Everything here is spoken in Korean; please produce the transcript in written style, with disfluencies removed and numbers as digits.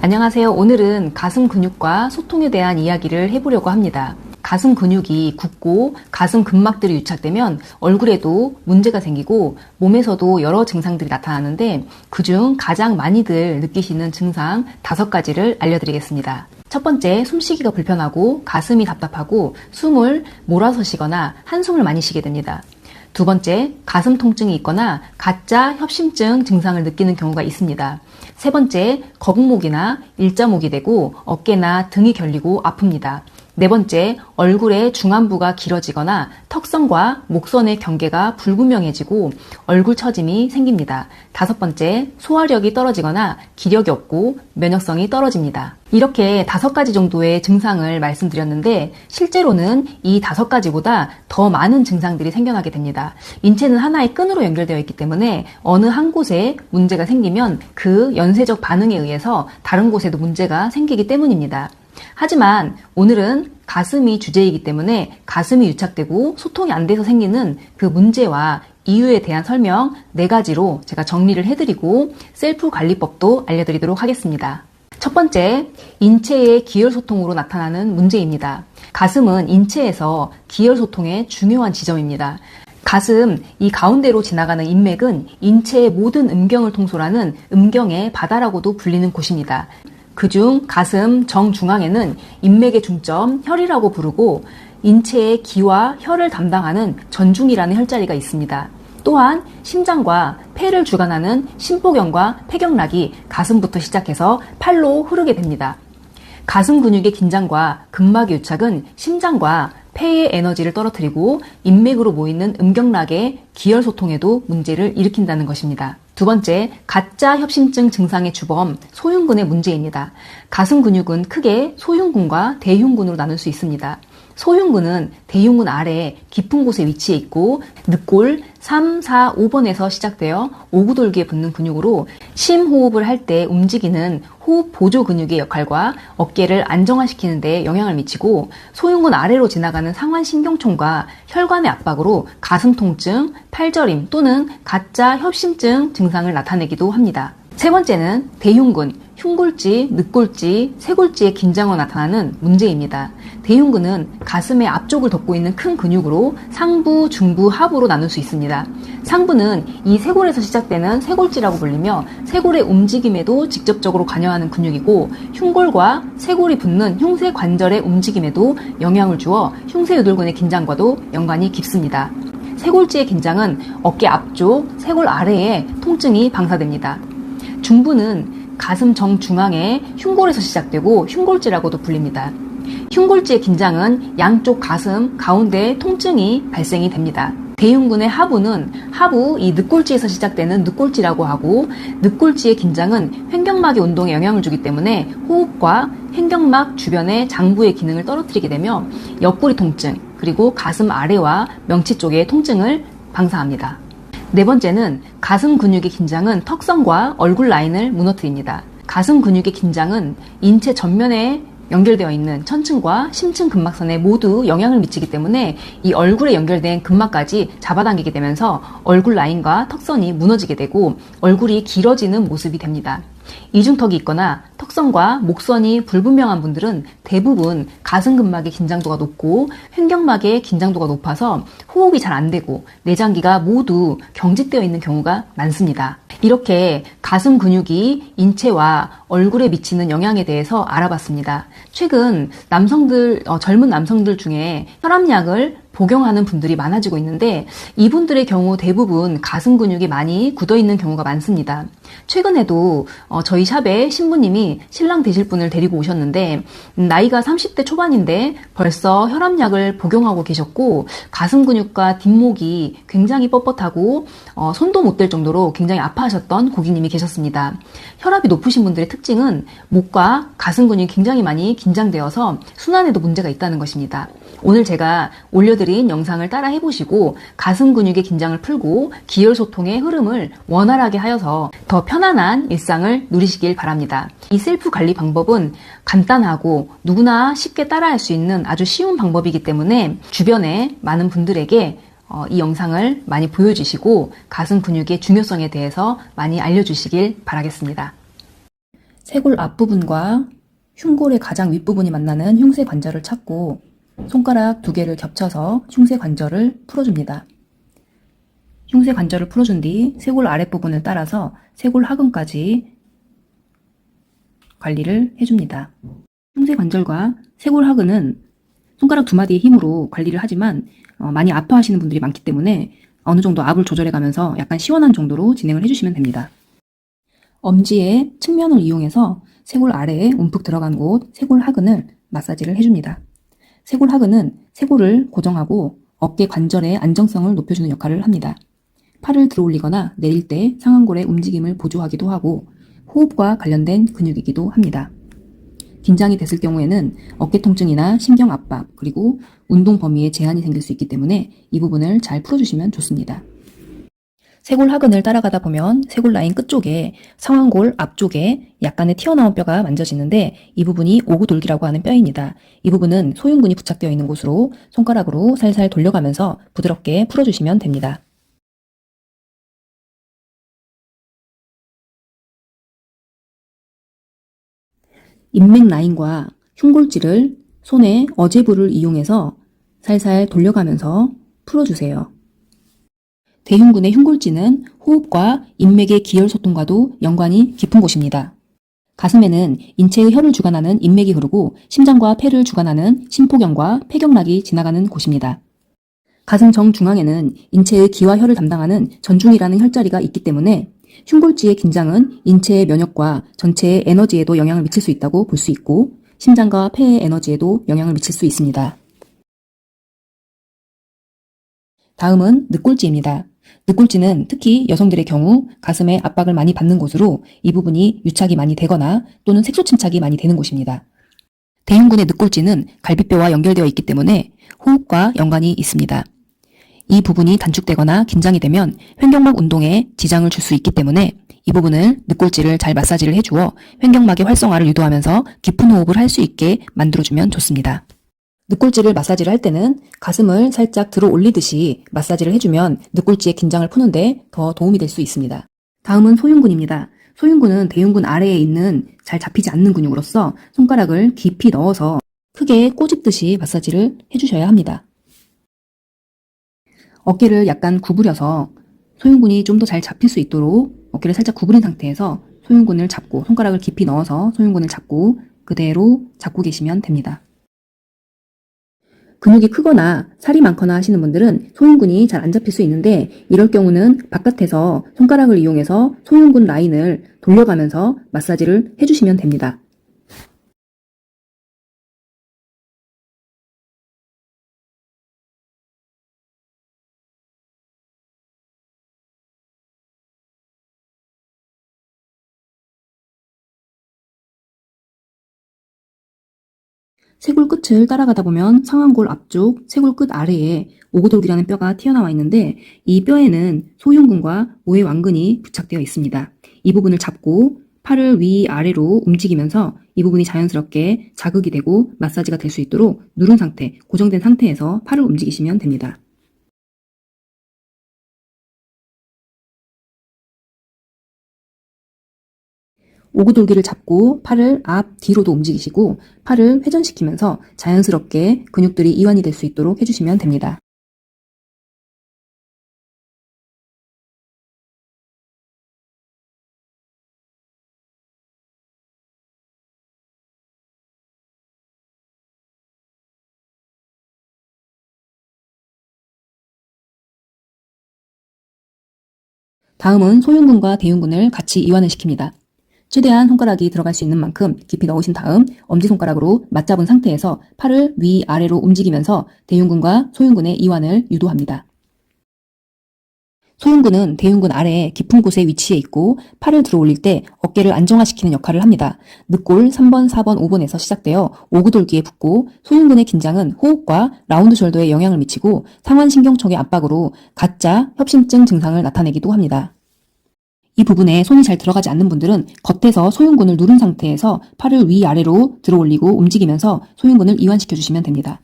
안녕하세요. 오늘은 가슴 근육과 소통에 대한 이야기를 해보려고 합니다. 가슴 근육이 굳고 가슴 근막들이 유착되면 얼굴에도 문제가 생기고 몸에서도 여러 증상들이 나타나는데 그중 가장 많이들 느끼시는 증상 5가지를 알려드리겠습니다. 첫 번째, 숨쉬기가 불편하고 가슴이 답답하고 숨을 몰아서 쉬거나 한숨을 많이 쉬게 됩니다. 두 번째, 가슴 통증이 있거나 가짜 협심증 증상을 느끼는 경우가 있습니다. 세 번째, 거북목이나 일자목이 되고 어깨나 등이 결리고 아픕니다. 네 번째, 얼굴의 중안부가 길어지거나 턱선과 목선의 경계가 불분명해지고 얼굴 처짐이 생깁니다. 다섯 번째, 소화력이 떨어지거나 기력이 없고 면역성이 떨어집니다. 이렇게 5가지 정도의 증상을 말씀드렸는데 실제로는 이 5가지보다 더 많은 증상들이 생겨나게 됩니다. 인체는 하나의 끈으로 연결되어 있기 때문에 어느 한 곳에 문제가 생기면 그 연쇄적 반응에 의해서 다른 곳에도 문제가 생기기 때문입니다. 하지만 오늘은 가슴이 주제이기 때문에 가슴이 유착되고 소통이 안 돼서 생기는 그 문제와 이유에 대한 설명 4가지로 제가 정리를 해드리고 셀프 관리법도 알려드리도록 하겠습니다. 첫 번째, 인체의 기혈소통으로 나타나는 문제입니다. 가슴은 인체에서 기혈소통의 중요한 지점입니다. 가슴 이 가운데로 지나가는 인맥은 인체의 모든 음경을 통솔하는 음경의 바다라고도 불리는 곳입니다. 그중 가슴 정중앙에는 인맥의 중점 혈이라고 부르고 인체의 기와 혈을 담당하는 전중이라는 혈자리가 있습니다. 또한 심장과 폐를 주관하는 심포경과 폐경락이 가슴부터 시작해서 팔로 흐르게 됩니다. 가슴 근육의 긴장과 근막의 유착은 심장과 폐의 에너지를 떨어뜨리고 인맥으로 모이는 음경락의 기혈소통에도 문제를 일으킨다는 것입니다. 두 번째, 가짜 협심증 증상의 주범 소흉근의 문제입니다. 가슴 근육은 크게 소흉근과 대흉근으로 나눌 수 있습니다. 소흉근은 대흉근 아래 깊은 곳에 위치해 있고 늑골 3, 4, 5번에서 시작되어 오구돌기에 붙는 근육으로 심호흡을 할 때 움직이는 호흡 보조 근육의 역할과 어깨를 안정화시키는 데 영향을 미치고 소흉근 아래로 지나가는 상완신경총과 혈관의 압박으로 가슴 통증, 팔저림 또는 가짜 협심증 증상을 나타내기도 합니다. 세 번째는 대흉근, 흉골지, 늑골지, 쇄골지의 긴장으로 나타나는 문제입니다. 대흉근은 가슴의 앞쪽을 덮고 있는 큰 근육으로 상부, 중부, 하부로 나눌 수 있습니다. 상부는 이 쇄골에서 시작되는 쇄골지라고 불리며 쇄골의 움직임에도 직접적으로 관여하는 근육이고 흉골과 쇄골이 붙는 흉쇄 관절의 움직임에도 영향을 주어 흉쇄유돌근의 긴장과도 연관이 깊습니다. 쇄골지의 긴장은 어깨 앞쪽, 쇄골 아래에 통증이 방사됩니다. 중부는 가슴 정중앙에 흉골에서 시작되고 흉골지라고도 불립니다. 흉골지의 긴장은 양쪽 가슴 가운데에 통증이 발생이 됩니다. 대흉근의 하부는 하부 이 늑골지에서 시작되는 늑골지라고 하고 늑골지의 긴장은 횡격막의 운동에 영향을 주기 때문에 호흡과 횡격막 주변의 장부의 기능을 떨어뜨리게 되며 옆구리 통증 그리고 가슴 아래와 명치 쪽의 통증을 방사합니다. 네 번째는 가슴 근육의 긴장은 턱선과 얼굴 라인을 무너뜨립니다. 가슴 근육의 긴장은 인체 전면에 연결되어 있는 천층과 심층 근막선에 모두 영향을 미치기 때문에 이 얼굴에 연결된 근막까지 잡아당기게 되면서 얼굴 라인과 턱선이 무너지게 되고 얼굴이 길어지는 모습이 됩니다. 이중턱이 있거나 턱선과 목선이 불분명한 분들은 대부분 가슴 근막의 긴장도가 높고 횡격막의 긴장도가 높아서 호흡이 잘 안 되고 내장기가 모두 경직되어 있는 경우가 많습니다. 이렇게 가슴 근육이 인체와 얼굴에 미치는 영향에 대해서 알아봤습니다. 최근 젊은 남성들 중에 혈압약을 복용하는 분들이 많아지고 있는데 이분들의 경우 대부분 가슴 근육이 많이 굳어있는 경우가 많습니다. 최근에도 저희 샵에 신부님이 신랑 되실 분을 데리고 오셨는데 나이가 30대 초반인데 벌써 혈압약을 복용하고 계셨고 가슴 근육과 뒷목이 굉장히 뻣뻣하고 손도 못 댈 정도로 굉장히 아파하셨던 고객님이 계셨습니다. 혈압이 높으신 분들의 특징은 목과 가슴 근육이 굉장히 많이 긴장되어서 순환에도 문제가 있다는 것입니다. 오늘 제가 올려드린 영상을 따라 해보시고 가슴 근육의 긴장을 풀고 기혈소통의 흐름을 원활하게 하여서 더 편안한 일상을 누리시길 바랍니다. 이 셀프 관리 방법은 간단하고 누구나 쉽게 따라할 수 있는 아주 쉬운 방법이기 때문에 주변에 많은 분들에게 이 영상을 많이 보여주시고 가슴 근육의 중요성에 대해서 많이 알려주시길 바라겠습니다. 쇄골 앞부분과 흉골의 가장 윗부분이 만나는 흉쇄 관절을 찾고 손가락 2개를 겹쳐서 흉쇄 관절을 풀어줍니다. 흉쇄 관절을 풀어준 뒤 쇄골 아랫부분을 따라서 쇄골 하근까지 관리를 해줍니다. 흉쇄 관절과 쇄골 하근은 손가락 2마디의 힘으로 관리를 하지만 많이 아파하시는 분들이 많기 때문에 어느 정도 압을 조절해가면서 약간 시원한 정도로 진행을 해주시면 됩니다. 엄지의 측면을 이용해서 쇄골 아래에 움푹 들어간 곳 쇄골 하근을 마사지를 해줍니다. 쇄골 하근은 쇄골을 고정하고 어깨 관절의 안정성을 높여주는 역할을 합니다. 팔을 들어 올리거나 내릴 때 상완골의 움직임을 보조하기도 하고 호흡과 관련된 근육이기도 합니다. 긴장이 됐을 경우에는 어깨 통증이나 신경 압박, 그리고 운동 범위에 제한이 생길 수 있기 때문에 이 부분을 잘 풀어주시면 좋습니다. 쇄골 하근을 따라가다 보면 쇄골 라인 끝쪽에 상완골 앞쪽에 약간의 튀어나온 뼈가 만져지는데 이 부분이 오구돌기라고 하는 뼈입니다. 이 부분은 소흉근이 부착되어 있는 곳으로 손가락으로 살살 돌려가면서 부드럽게 풀어주시면 됩니다. 인맥 라인과 흉골질을 손에 어제부를 이용해서 살살 돌려가면서 풀어주세요. 대흉근의 흉골지는 호흡과 인맥의 기혈소통과도 연관이 깊은 곳입니다. 가슴에는 인체의 혈을 주관하는 인맥이 흐르고 심장과 폐를 주관하는 심포경과 폐경락이 지나가는 곳입니다. 가슴 정중앙에는 인체의 기와 혈을 담당하는 전중이라는 혈자리가 있기 때문에 흉골지의 긴장은 인체의 면역과 전체의 에너지에도 영향을 미칠 수 있다고 볼 수 있고 심장과 폐의 에너지에도 영향을 미칠 수 있습니다. 다음은 늑골지입니다. 늑골지는 특히 여성들의 경우 가슴에 압박을 많이 받는 곳으로 이 부분이 유착이 많이 되거나 또는 색소 침착이 많이 되는 곳입니다. 대흉근의 늑골지는 갈비뼈와 연결되어 있기 때문에 호흡과 연관이 있습니다. 이 부분이 단축되거나 긴장이 되면 횡격막 운동에 지장을 줄 수 있기 때문에 이 부분을 늑골지를 잘 마사지를 해주어 횡격막의 활성화를 유도하면서 깊은 호흡을 할 수 있게 만들어주면 좋습니다. 늑골지를 마사지를 할 때는 가슴을 살짝 들어 올리듯이 마사지를 해주면 늑골지의 긴장을 푸는데 더 도움이 될 수 있습니다. 다음은 소흉근입니다. 소흉근은 대흉근 아래에 있는 잘 잡히지 않는 근육으로서 손가락을 깊이 넣어서 크게 꼬집듯이 마사지를 해주셔야 합니다. 어깨를 약간 구부려서 소흉근이 좀 더 잘 잡힐 수 있도록 어깨를 살짝 구부린 상태에서 소흉근을 잡고 손가락을 깊이 넣어서 소흉근을 잡고 그대로 잡고 계시면 됩니다. 근육이 크거나 살이 많거나 하시는 분들은 소흉근이 잘 안 잡힐 수 있는데 이럴 경우는 바깥에서 손가락을 이용해서 소흉근 라인을 돌려가면서 마사지를 해주시면 됩니다. 쇄골 끝을 따라가다 보면 상완골 앞쪽 쇄골 끝 아래에 오고돌기라는 뼈가 튀어나와 있는데 이 뼈에는 소흉근과 모해완근이 부착되어 있습니다. 이 부분을 잡고 팔을 위아래로 움직이면서 이 부분이 자연스럽게 자극이 되고 마사지가 될 수 있도록 누른 상태, 고정된 상태에서 팔을 움직이시면 됩니다. 오구돌기를 잡고 팔을 앞, 뒤로도 움직이시고 팔을 회전시키면서 자연스럽게 근육들이 이완이 될 수 있도록 해주시면 됩니다. 다음은 소흉근과 대흉근을 같이 이완을 시킵니다. 최대한 손가락이 들어갈 수 있는 만큼 깊이 넣으신 다음 엄지손가락으로 맞잡은 상태에서 팔을 위아래로 움직이면서 대흉근과 소흉근의 이완을 유도합니다. 소흉근은 대흉근 아래 깊은 곳에 위치해 있고 팔을 들어 올릴 때 어깨를 안정화시키는 역할을 합니다. 늑골 3번, 4번, 5번에서 시작되어 오구돌기에 붙고 소흉근의 긴장은 호흡과 라운드 숄더에 영향을 미치고 상완신경촉의 압박으로 가짜 협심증 증상을 나타내기도 합니다. 이 부분에 손이 잘 들어가지 않는 분들은 겉에서 소흉근을 누른 상태에서 팔을 위아래로 들어 올리고 움직이면서 소흉근을 이완시켜 주시면 됩니다.